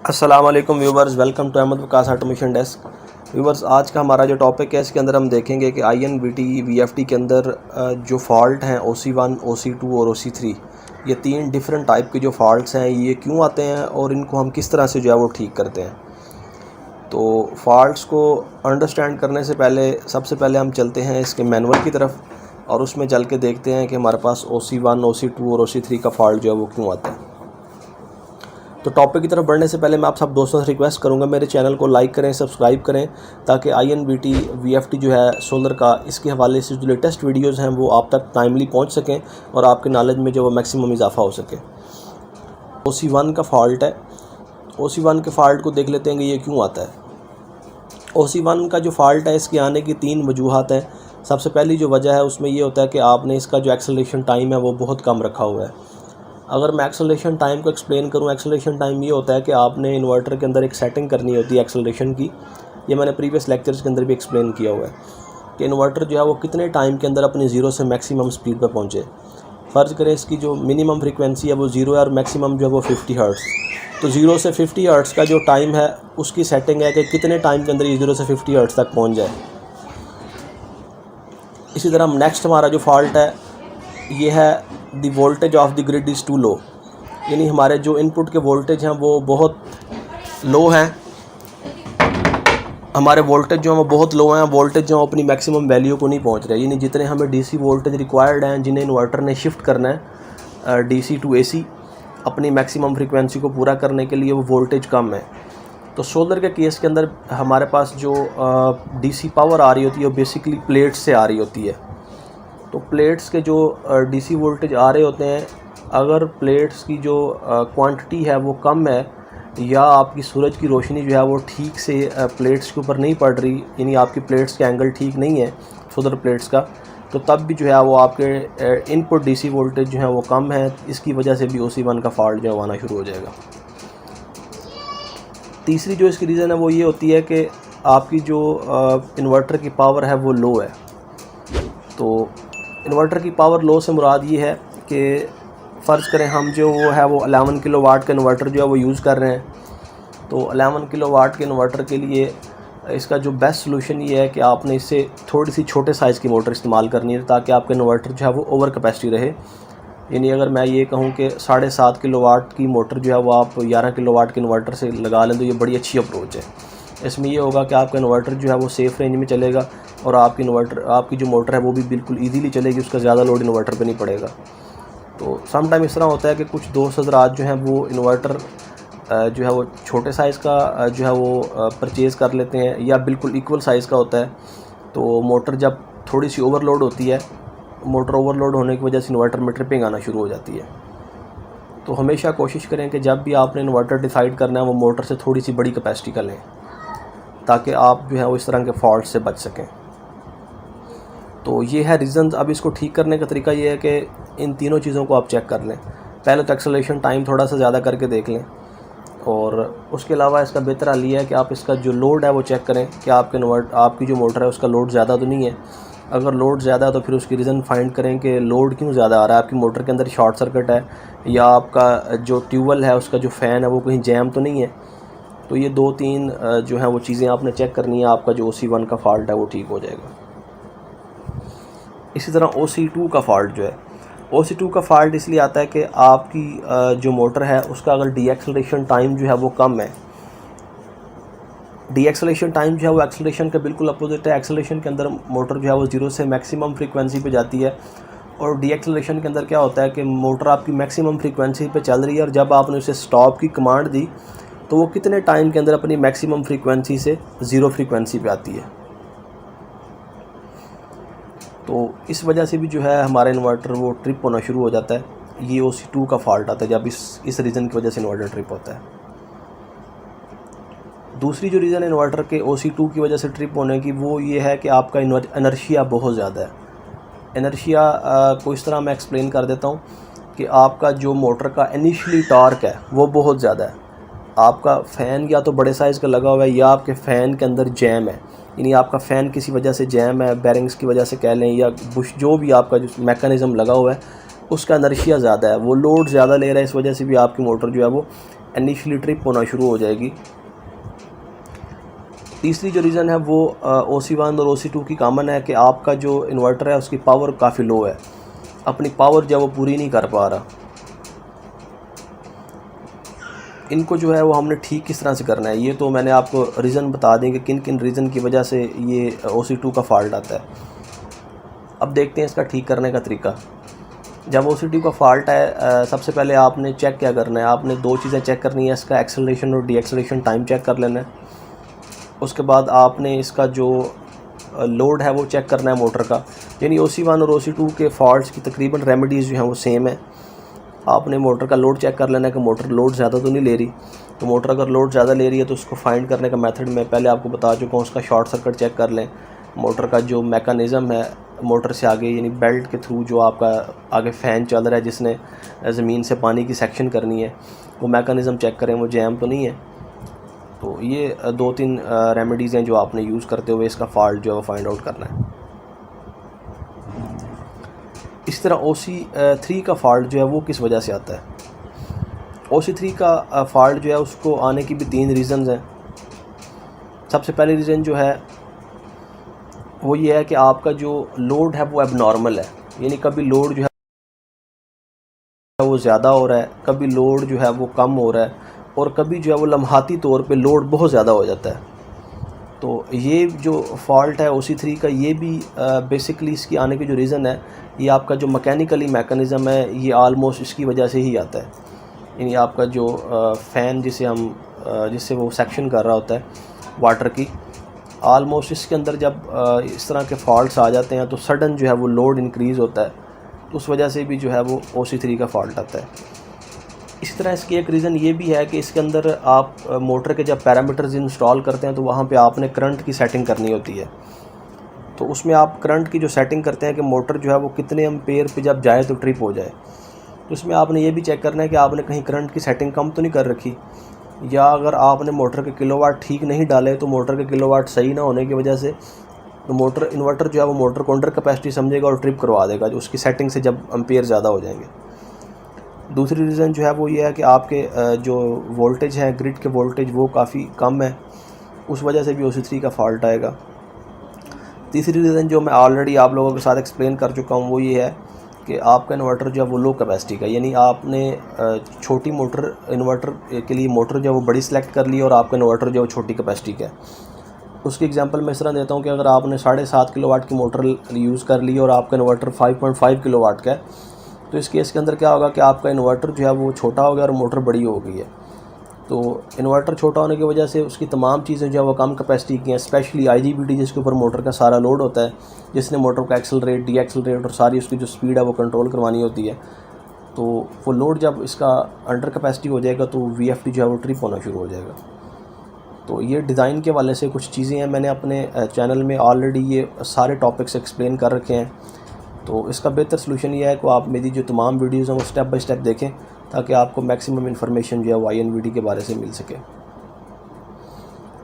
अस्सलाम वालेकुम viewers, welcome to Ahmad Waqas automation desk. Viewers, आज का हमारा जो टॉपिक है इसके अंदर हम देखेंगे कि INVT VFD के अंदर जो फॉल्ट हैं OC1, OC2 और OC3, ये तीन डिफरेंट टाइप के जो फॉल्ट्स हैं ये क्यों आते हैं और इनको हम किस तरह से जो है वो ठीक करते हैं। तो फॉल्ट्स को अंडरस्टैंड करने से पहले सबसे पहले हम चलते हैं इसके मैनुअल की तरफ और उसमें चल के देखते हैं कि हमारे पास OC1, OC2 और OC3 का फॉल्ट जो है वो क्यों आता है। तो टॉपिक की तरफ बढ़ने से पहले मैं आप सब दोस्तों से रिक्वेस्ट करूंगा मेरे चैनल को लाइक करें, सब्सक्राइब करें, ताकि INVT VFD जो है सोलर का, इसके हवाले से जो लेटेस्ट वीडियोस हैं वो आप तक टाइमली पहुंच सकें और आपके नॉलेज में जो वो मैक्सिमम इजाफा हो सके। OC1 का फॉल्ट है। OC1 के फॉल्ट को देख लेते हैं कि ये क्यों आता है। OC1 का जो फॉल्ट है इसके आने की तीन वजूहत हैं। सबसे पहली जो वजह है उसमें ये होता है कि आपने इसका जो एक्सेलरेशन टाइम है वो बहुत कम रखा हुआ है। अगर मैं एक्सेलरेशन टाइम को एक्सप्लेन करूं, एक्सेलरेशन टाइम ये होता है कि आपने इन्वर्टर के अंदर एक सेटिंग करनी होती है एक्सेलरेशन की। ये मैंने प्रीवियस लेक्चर्स के अंदर भी एक्सप्लेन किया हुआ है कि इन्वर्टर जो है वो कितने टाइम के अंदर अपनी ज़ीरो से मैक्सिमम स्पीड पर पहुंचे। फ़र्ज़ करें इसकी जो मिनिमम फ्रीक्वेंसी है वो 0 है और मैक्सिमम जो है वो 50 हर्ट्ज़। तो 0 से 50 हर्ट्ज़ का जो टाइम है उसकी सेटिंग है कि कितने टाइम के अंदर ये 0 से 50 हर्ट्ज़ तक पहुँच जाए। इसी तरह नेक्स्ट हमारा जो फॉल्ट है ये है the voltage of the grid is too low, यानी हमारे जो इनपुट के वोल्टेज हैं वो बहुत लो हैं। हमारे वोल्टेज जो हैं वो बहुत लो हैं, वोल्टेज जो अपनी मैक्सिमम वैल्यू को नहीं पहुंच रहे, यानी जितने हमें DC वोल्टेज रिक्वायर्ड हैं, जिन्हें इन्वर्टर ने शिफ्ट करना है DC टू AC अपनी मैक्सिमम फ्रीक्वेंसी को पूरा करने के लिए, वो वोल्टेज कम है। तो सोलर के केस के अंदर हमारे पास जो DC पावर आ रही होती है वो बेसिकली प्लेट्स से आ रही होती है। तो प्लेट्स के जो DC वोल्टेज आ रहे होते हैं, अगर प्लेट्स की जो क्वांटिटी है वो कम है या आपकी सूरज की रोशनी जो है वो ठीक से प्लेट्स के ऊपर नहीं पड़ रही, यानी आपकी प्लेट्स के एंगल ठीक नहीं है सोलर प्लेट्स का, तो तब भी जो है वो आपके इनपुट DC वोल्टेज जो है वो कम है। इसकी वजह से भी OC1 का फॉल्ट जो है आना शुरू हो जाएगा। तीसरी जो इसकी रीज़न है वो ये होती है कि आपकी जो इन्वर्टर की पावर है वो लो है। तो इन्वर्टर की पावर लो से मुराद ये है कि फ़र्ज़ करें हम जो वो है वो 11 किलोवाट का इन्वर्टर जो है वो यूज़ कर रहे हैं। तो 11 किलोवाट के इन्वर्टर के लिए इसका जो बेस्ट सलूशन ये है कि आपने इससे थोड़ी सी छोटे साइज़ की मोटर इस्तेमाल करनी है, ताकि आपका इन्वर्टर जो है वो ओवर कैपेसिटी रहे। यानी अगर मैं ये कहूँ कि 7.5 किलोवाट की मोटर जो है वो आप 11 किलोवाट के इन्वर्टर से लगा लें तो ये बड़ी अच्छी अप्रोच है। इसमें ये होगा कि आपका इन्वर्टर जो है वो सेफ़ रेंज में चलेगा और आपकी जो मोटर है वो भी बिल्कुल ईजीली चलेगी, उसका ज़्यादा लोड इन्वर्टर पे नहीं पड़ेगा। तो सम टाइम इस तरह होता है कि कुछ दोस्त हज़रात जो हैं वो इन्वर्टर जो है वो छोटे साइज़ का जो है वो परचेज़ कर लेते हैं, या बिल्कुल इक्वल साइज़ का होता है। तो मोटर जब थोड़ी सी ओवरलोड होती है, मोटर ओवरलोड होने की वजह से इन्वर्टर में ट्रिपिंग आना शुरू हो जाती है। तो हमेशा कोशिश करें कि जब भी आपने इन्वर्टर डिसाइड करना है वो मोटर से थोड़ी सी बड़ी कैपेसिटी का लें, ताकि आप जो है वो इस तरह के फॉल्ट से बच सकें। तो ये है रीज़न। अब इसको ठीक करने का तरीका ये है कि इन तीनों चीज़ों को आप चेक कर लें। पहले तो एक्सेलरेशन टाइम थोड़ा सा ज़्यादा करके देख लें, और उसके अलावा इसका बेहतर हल ये है कि आप इसका जो लोड है वो चेक करें कि आपकी जो मोटर है उसका लोड ज़्यादा तो नहीं है। अगर लोड ज़्यादा है तो फिर उसकी रीज़न फाइंड करें कि लोड क्यों ज़्यादा आ रहा है। आपकी मोटर के अंदर शॉर्ट सर्किट है, या आपका जो ट्यूबवेल है उसका जो फ़ैन है वो कहीं जैम तो नहीं है। तो ये 2-3 जो है वो चीज़ें आपने चेक करनी है, आपका जो OC1 का फॉल्ट है वो ठीक हो जाएगा। इसी तरह OC2 का फॉल्ट जो है, OC2 का फॉल्ट इसलिए आता है कि आपकी जो मोटर है उसका अगर डीएक्सेलरेशन टाइम जो है वो कम है। डीएक्सेलरेशन टाइम जो है वो एक्सेलरेशन का बिल्कुल अपोजिट है। एक्सेलरेशन के अंदर मोटर जो है वो 0 से मैक्सिमम फ्रीक्वेंसी पे जाती है, और डीएक्सेलरेशन के अंदर क्या होता है कि मोटर आपकी मैक्सिमम फ्रीक्वेंसी पे चल रही है, और जब आपने उसे स्टॉप की कमांड दी तो वो कितने टाइम के अंदर अपनी मैक्सिमम फ्रीक्वेंसी से 0 फ्रीक्वेंसी पे आती है। तो इस वजह से भी जो है हमारा इन्वर्टर वो ट्रिप होना शुरू हो जाता है। ये OC2 का फॉल्ट आता है जब इस रीज़न की वजह से इन्वर्टर ट्रिप होता है। दूसरी जो रीज़न इन्वर्टर के OC2 की वजह से ट्रिप होने की वो ये है कि आपका इनर्शिया बहुत ज़्यादा है। इनर्शिया को इस तरह मैं एक्सप्लेन कर देता हूँ कि आपका जो मोटर का इनिशियली टॉर्क है वो बहुत ज़्यादा है। आपका फ़ैन या तो बड़े साइज़ का लगा हुआ है, या आपके फ़ैन के अंदर जैम है, यानी आपका फ़ैन किसी वजह से जैम है, बेरिंग्स की वजह से कह लें, या बुश जो भी आपका जो मैकेनिज़्म लगा हुआ है उसका इनर्शिया ज़्यादा है, वो लोड ज़्यादा ले रहा है। इस वजह से भी आपकी मोटर जो है वो इनिशियली ट्रिप होना शुरू हो जाएगी। तीसरी जो रीज़न है वो OC1 और OC2 की कॉमन है कि आपका जो इन्वर्टर है उसकी पावर काफ़ी लो है, अपनी पावर जो है वो पूरी नहीं कर पा रहा। इनको जो है वो हमने ठीक किस तरह से करना है, ये तो मैंने आपको रीज़न बता दें कि किन किन रीज़न की वजह से ये OC2 का फॉल्ट आता है। अब देखते हैं इसका ठीक करने का तरीका। जब OC2 का फॉल्ट है, सबसे पहले आपने चेक क्या करना है, आपने दो चीज़ें चेक करनी है, इसका एक्सेलरेशन और डीएक्सेलरेशन टाइम चेक कर लेना है। उसके बाद आपने इसका जो लोड है वो चेक करना है मोटर का, यानी OC1 और OC2 के फॉल्ट्स की तकरीबन रेमेडीज़ जो हैं वो सेम है। आपने मोटर का लोड चेक कर लेना है कि मोटर लोड ज़्यादा तो नहीं ले रही। तो मोटर अगर लोड ज़्यादा ले रही है तो उसको फाइंड करने का मेथड मैं पहले आपको बता चुका हूँ, उसका शॉर्ट सर्किट चेक कर लें। मोटर का जो मैकेनिज़्म है मोटर से आगे यानी बेल्ट के थ्रू जो आपका आगे फ़ैन चल रहा है जिसने ज़मीन से पानी की सेक्शन करनी है, वो मैकेनिज़्म चेक करें वो जैम तो नहीं है। तो ये 2-3 रेमेडीज़ हैं जो आपने यूज़ करते हुए इसका फॉल्ट जो है वो फाइंड आउट करना है। इस तरह OC3 का फॉल्ट जो है वो किस वजह से आता है। OC3 का फॉल्ट जो है उसको आने की भी 3 रीज़न्स हैं। सबसे पहले रीज़न जो है वो ये है कि आपका जो लोड है वो एबनॉर्मल है, यानी कभी लोड जो है वो ज़्यादा हो रहा है, कभी लोड जो है वो कम हो रहा है, और कभी जो है वो लम्हाती तौर पे लोड बहुत ज़्यादा हो जाता है। तो ये जो फॉल्ट है OC3 का, ये भी बेसिकली इसकी आने की जो रीज़न है ये आपका जो मैकेनिकली मैकेनिज़्म है ये आलमोस्ट इसकी वजह से ही आता है। यानी आपका जो फ़ैन जिससे वो सेक्शन कर रहा होता है वाटर की, आलमोस्ट इसके अंदर जब इस तरह के फॉल्ट्स आ जाते हैं तो सडन जो है वो लोड इंक्रीज़ होता है, तो उस वजह से भी जो है वो OC3 का फॉल्ट आता है। इसी तरह इसकी एक रीज़न ये भी है कि इसके अंदर आप मोटर के जब पैरामीटर्स इंस्टॉल करते हैं तो वहाँ पे आपने करंट की सेटिंग करनी होती है। तो उसमें आप करंट की जो सेटिंग करते हैं कि मोटर जो है वो कितने एम्पेयर पे जब जाए तो ट्रिप हो जाए, तो उसमें आपने ये भी चेक करना है कि आपने कहीं करंट की सेटिंग कम तो नहीं कर रखी, या अगर आपने मोटर के किलोवाट ठीक नहीं डाले तो मोटर के किलोवाट सही ना होने की वजह से तो मोटर इन्वर्टर जो है वो मोटर को अंडर कैपेसिटी समझेगा और ट्रिप करवा देगा जो उसकी सेटिंग से जब एम्पेयर ज़्यादा हो जाएंगे। दूसरी रीज़न जो है वो ये है कि आपके जो वोल्टेज है ग्रिड के वोल्टेज वो काफ़ी कम है, उस वजह से भी OC3 का फॉल्ट आएगा। तीसरी रीज़न जो मैं ऑलरेडी आप लोगों के साथ एक्सप्लेन कर चुका हूँ वो ये है कि आपका इन्वर्टर जो है वो लो कैपेसिटी का, यानी आपने छोटी मोटर इन्वर्टर के लिए मोटर जो है वो बड़ी सेलेक्ट कर ली और आपका इन्वर्टर जो है वो छोटी कैपेसिटी का है। उसकी एग्जांपल मैं इस तरह देता हूँ कि अगर आपने 7.5 किलोवाट की मोटर यूज़ कर ली और आपका इन्वर्टर 5.5 किलोवाट का है, तो इस केस के अंदर क्या होगा कि आपका इन्वर्टर जो है वो छोटा हो गया और मोटर बड़ी हो गई है। तो इन्वर्टर छोटा होने की वजह से उसकी तमाम चीज़ें जो है वो कम कैपेसिटी की हैं, स्पेशली IGBT जिसके ऊपर मोटर का सारा लोड होता है, जिसने मोटर को एक्सेलरेट डीएक्सेलरेट और सारी उसकी जो स्पीड है वो कंट्रोल करवानी होती है। तो वो लोड जब इसका अंडर कैपेसिटी हो जाएगा तो VFD जो है वो ट्रिप होना शुरू हो जाएगा। तो ये डिज़ाइन के वाले से कुछ चीज़ें हैं, मैंने अपने चैनल में ऑलरेडी ये सारे टॉपिक्स एक्सप्लेन कर रखे हैं। तो इसका बेहतर सलूशन ये है कि आप मेरी जो तमाम वीडियोज़ हैं वो स्टेप बाय स्टेप देखें ताकि आपको मैक्सिमम इन्फॉर्मेशन जो है वो INVD के बारे से मिल सके।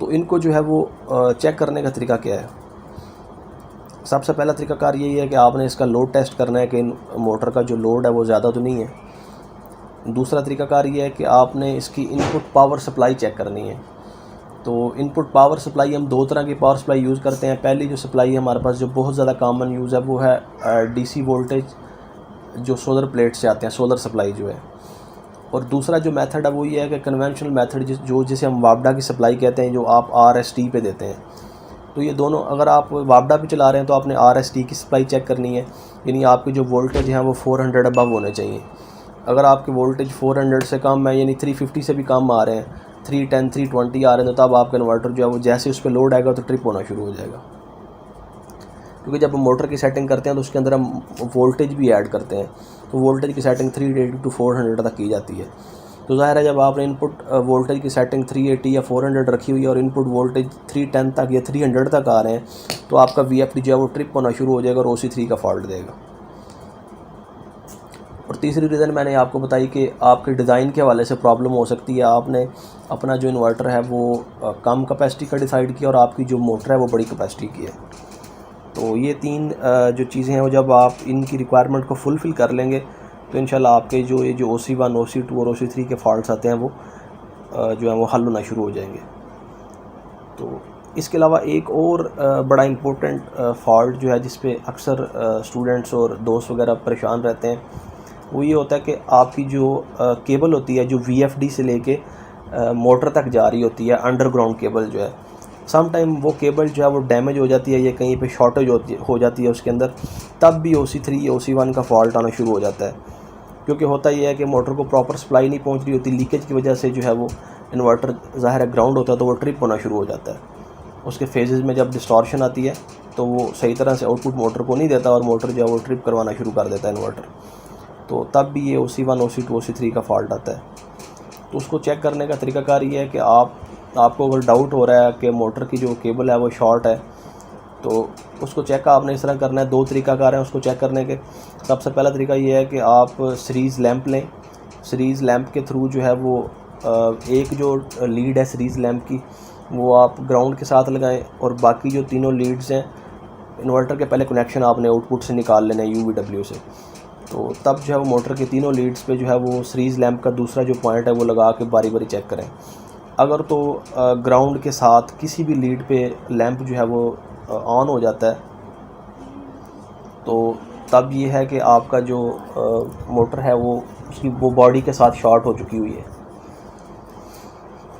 तो इनको जो है वो चेक करने का तरीका क्या है। सबसे पहला तरीकाकार यही है कि आपने इसका लोड टेस्ट करना है कि मोटर का जो लोड है वो ज़्यादा तो नहीं है। दूसरा तरीकाकार ये है कि आपने इसकी इनपुट पावर सप्लाई चेक करनी है। तो इनपुट पावर सप्लाई हम दो तरह की पावर सप्लाई यूज़ करते हैं। पहली जो सप्लाई हमारे पास जो बहुत ज़्यादा कॉमन यूज़ है वो है DC वोल्टेज जो सोलर प्लेट से आते हैं, सोलर सप्लाई जो है। और दूसरा जो मेथड है वो ये है कि कन्वेंशनल मेथड जिसे हम वापडा की सप्लाई कहते हैं, जो आप RST पे देते हैं। तो ये दोनों, अगर आप वापडा पे चला रहे हैं तो आपने RST की सप्लाई चेक करनी है, यानी आपके जो वोल्टेज हैं वो 400 अबव होने चाहिए। अगर आपके वोल्टेज 400 से कम है, यानी 350 से भी कम आ रहे हैं, 310 320 आ रहे हैं, तो तब आपका इन्वर्टर जो है वो जैसे उस पर लोड आएगा तो ट्रिप होना शुरू हो जाएगा। क्योंकि जब हम मोटर की सेटिंग करते हैं तो उसके अंदर हम वोल्टेज भी ऐड करते हैं, तो वोल्टेज की सेटिंग 380 to 400 तक की जाती है। तो ज़ाहिर है जब आपने इनपुट वोल्टेज की सेटिंग 380 या 400 रखी हुई है और इनपुट वोल्टेज 310 तक या 300 तक आ रहे हैं, तो आपका VFD जो है वो ट्रिप होना शुरू हो जाएगा और OC3 का फॉल्ट देगा। और तीसरी रीज़न मैंने आपको बताई कि आपके डिज़ाइन के हवाले से प्रॉब्लम हो सकती है। आपने अपना जो इन्वर्टर है वो कम कैपेसिटी का डिसाइड किया और आपकी जो मोटर है वो बड़ी कैपेसिटी की है। तो ये 3 जो चीज़ें हैं वो जब आप इनकी रिक्वायरमेंट को फुलफ़िल कर लेंगे तो इंशाल्लाह आपके जो OC1 OC2 और OC3 के फॉल्ट्स आते हैं वो जो है वो हल होना शुरू हो जाएंगे। तो इसके अलावा एक और बड़ा इम्पोर्टेंट फॉल्ट जो है जिस पे अक्सर स्टूडेंट्स और दोस्त वगैरह परेशान रहते हैं, वो ये होता है कि आपकी जो केबल होती है, जो VFD से लेके मोटर तक जा रही होती है, अंडरग्राउंड केबल जो है, सम टाइम वो केबल जो है वो डैमेज हो जाती है या कहीं पे शॉर्टेज हो जाती है उसके अंदर, तब भी OC3 OC1 का फॉल्ट आना शुरू हो जाता है। क्योंकि होता ये है कि मोटर को प्रॉपर सप्लाई नहीं पहुंच रही होती, लीकेज की वजह से जो है वो इन्वर्टर ज़ाहिर है ग्राउंड होता है तो वो ट्रिप होना शुरू हो जाता है। उसके फेजेज़ में जब डिस्टॉर्शन आती है तो वो सही तरह से आउटपुट मोटर को नहीं देता और मोटर जो है वो ट्रिप करवाना शुरू कर देता है इन्वर्टर। तो तब भी ये OC1 OC2 OC3 का फॉल्ट आता है। तो उसको चेक करने का तरीकाकार ये है कि आपको अगर डाउट हो रहा है कि मोटर की जो केबल है वो शॉर्ट है, तो उसको चेक आपने इस तरह करना है। 2 तरीकाकार हैं उसको चेक करने के। सबसे पहला तरीका ये है कि आप सीरीज़ लैंप लें। सीरीज़ लैंप के थ्रू जो है वो एक जो लीड है सीरीज़ लैंप की, वो आप ग्राउंड के साथ लगाएं और बाकी जो तीनों लीड्स हैं इन्वर्टर के पहले कनेक्शन आपने आउटपुट से निकाल लेना है UVW से। तो तब जो है वो मोटर के तीनों लीड्स पे जो है वो सीरीज़ लैंप का दूसरा जो पॉइंट है वो लगा के बारी बारी चेक करें। अगर तो ग्राउंड के साथ किसी भी लीड पे लैंप जो है वो ऑन हो जाता है, तो तब ये है कि आपका जो मोटर है वो उसकी वो बॉडी के साथ शॉर्ट हो चुकी हुई है।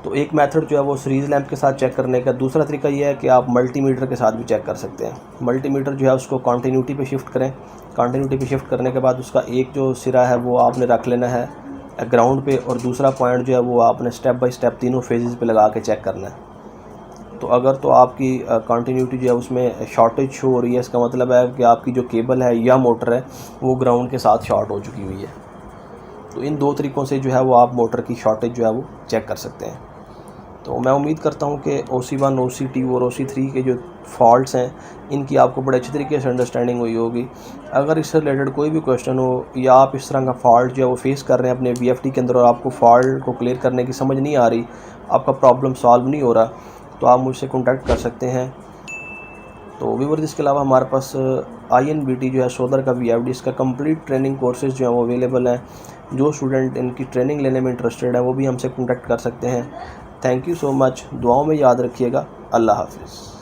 तो एक मेथड जो है वो सीरीज़ लैंप के साथ चेक करने का। दूसरा तरीका ये है कि आप मल्टीमीटर के साथ भी चेक कर सकते हैं। मल्टीमीटर जो है उसको कॉन्टीन्यूटी पे शिफ्ट करें। कॉन्टीन्यूटी पे शिफ्ट करने के बाद उसका एक जो सिरा है वो आपने रख लेना है ग्राउंड पे और दूसरा पॉइंट जो है वो आपने स्टेप बाय स्टेप तीनों फेजेस पे लगा के चेक करना है। तो अगर तो आपकी कॉन्टीन्यूटी जो है उसमें शॉर्टेज शो हो रही है, इसका मतलब है कि आपकी जो केबल है या मोटर है वो ग्राउंड के साथ शॉर्ट हो चुकी हुई है। तो इन 2 तरीक़ों से जो है वो आप मोटर की शॉर्टेज जो है वो चेक कर सकते हैं। तो मैं उम्मीद करता हूँ कि OC1 OC2 और OC3 के जो फॉल्ट्स हैं इनकी आपको बड़े अच्छी तरीके से अंडरस्टैंडिंग हुई होगी। अगर इससे रिलेटेड कोई भी क्वेश्चन हो या आप इस तरह का फॉल्ट जो है वो फेस कर रहे हैं अपने VFD के अंदर और आपको फॉल्ट को क्लियर करने की समझ नहीं आ रही, आपका प्रॉब्लम सॉल्व नहीं हो रहा, तो आप मुझसे कॉन्टैक्ट कर सकते हैं। तो व्यूअर्स, इसके अलावा हमारे पास INBT जो है सोलर का VFD, इसका कंप्लीट ट्रेनिंग कोर्सेज जो है वो अवेलेबल हैं। जो स्टूडेंट इनकी ट्रेनिंग लेने में इंटरेस्टेड है वो भी हमसे कॉन्टैक्ट कर सकते हैं। Thank you so much. दुआओं में याद रखिएगा। अल्लाह हाफिज़।